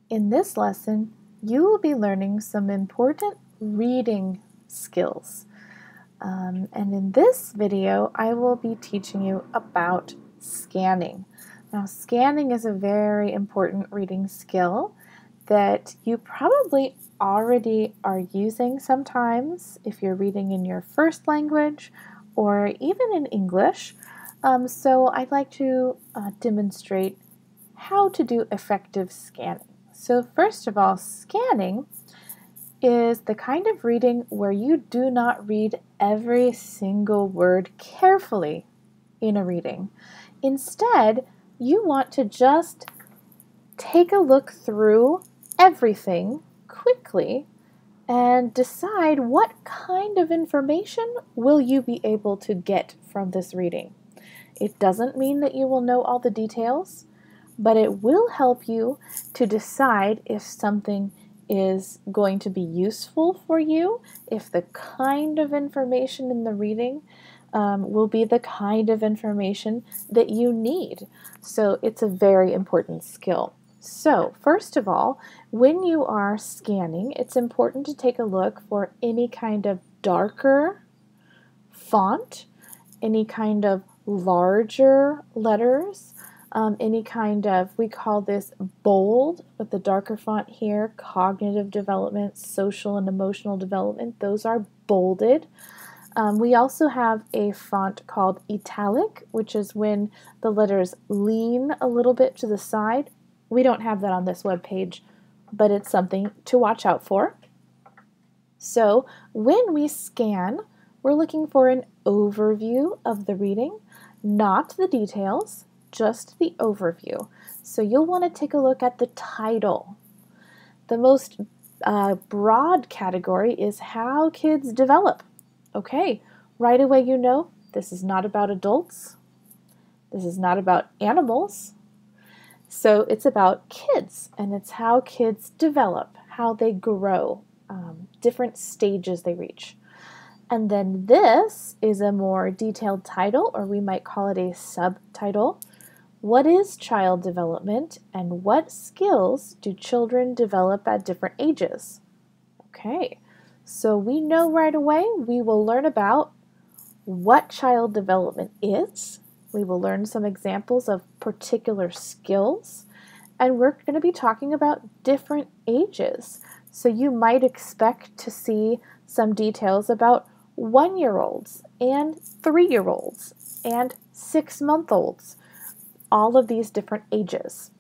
In this lesson, you will be learning some important reading skills. And in this video, I will be teaching you about scanning. Now, scanning is a very important reading skill that you probably already are using sometimes if you're reading in your first language or even in English. So I'd like to demonstrate how to do effective scanning. So first of all, scanning is the kind of reading where you do not read every single word carefully in a reading. Instead, you want to just take a look through everything quickly and decide what kind of information will you be able to get from this reading. It doesn't mean that you will know all the details, but it will help you to decide if something is going to be useful for you, if the kind of information in the reading will be the kind of information that you need. So it's a very important skill. So first of all, when you are scanning, it's important to take a look for any kind of darker font, any kind of larger letters, any kind of, we call this bold with the darker font here, cognitive development, social and emotional development, those are bolded. We also have a font called italic, which is when the letters lean a little bit to the side. We don't have that on this web page, but it's something to watch out for. So when we scan, we're looking for an overview of the reading, not the details, just the overview. So you'll want to take a look at the title. The most broad category is how kids develop. Okay, right away you know this is not about adults. This is not about animals. So it's about kids, and it's how kids develop, how they grow, different stages they reach. And then this is a more detailed title, or we might call it a subtitle. What is child development, and what skills do children develop at different ages? Okay, so we know right away we will learn about what child development is. We will learn some examples of particular skills, and we're going to be talking about different ages. So you might expect to see some details about 1-year-olds and 3-year-olds and 6-month-olds. All of these different ages.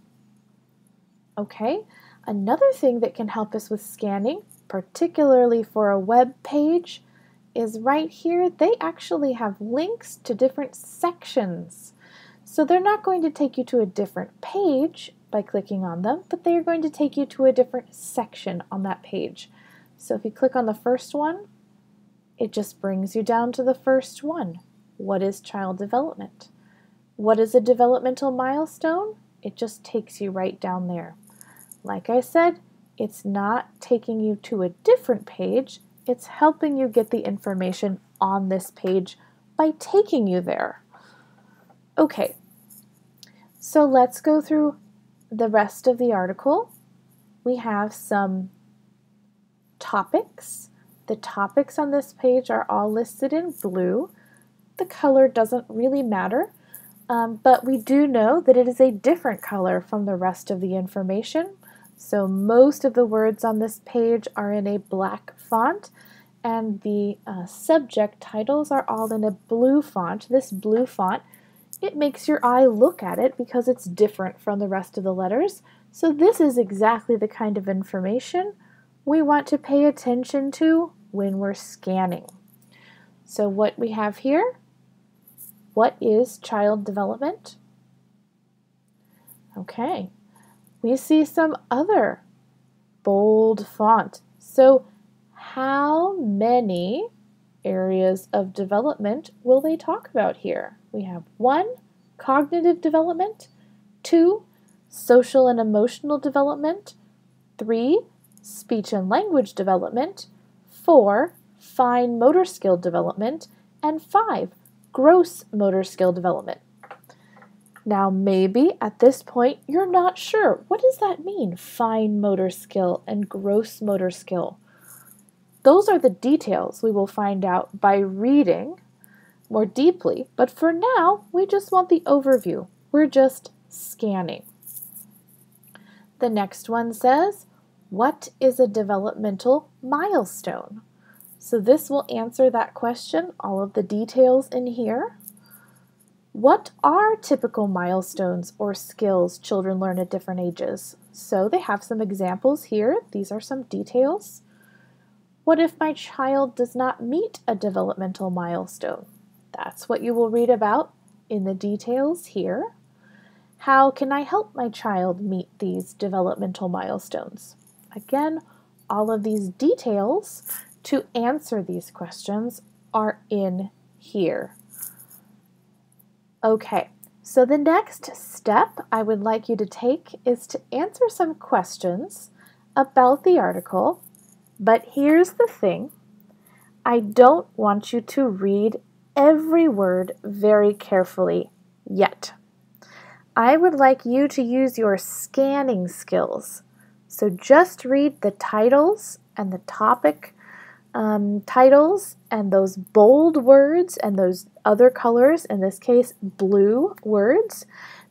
Okay, another thing that can help us with scanning, particularly for a web page, is right here they actually have links to different sections. So they're not going to take you to a different page by clicking on them, but they are going to take you to a different section on that page. So if you click on the first one, it just brings you down to the first one. What is child development? What is a developmental milestone? It just takes you right down there. Like I said, it's not taking you to a different page, it's helping you get the information on this page by taking you there. Okay, so let's go through the rest of the article. We have some topics. The topics on this page are all listed in blue. The color doesn't really matter. But we do know that it is a different color from the rest of the information. So most of the words on this page are in a black font, and the subject titles are all in a blue font. This blue font, it makes your eye look at it because it's different from the rest of the letters. So this is exactly the kind of information we want to pay attention to when we're scanning. So what we have here, what is child development? Okay, we see some other bold font. So how many areas of development will they talk about here? We have 1, cognitive development, 2, social and emotional development, 3, speech and language development, 4, fine motor skill development, and 5, gross motor skill development. Now, maybe at this point you're not sure. What does that mean, fine motor skill and gross motor skill? Those are the details we will find out by reading more deeply, but for now, we just want the overview. We're just scanning. The next one says, what is a developmental milestone? So this will answer that question, all of the details in here. What are typical milestones or skills children learn at different ages? So they have some examples here. These are some details. What if my child does not meet a developmental milestone? That's what you will read about in the details here. How can I help my child meet these developmental milestones? Again, all of these details to answer these questions are in here. Okay, so the next step I would like you to take is to answer some questions about the article, but here's the thing. I don't want you to read every word very carefully yet. I would like you to use your scanning skills. So just read the titles and the topic titles and those bold words and those other colors, in this case blue words,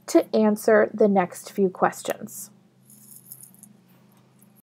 to answer the next few questions.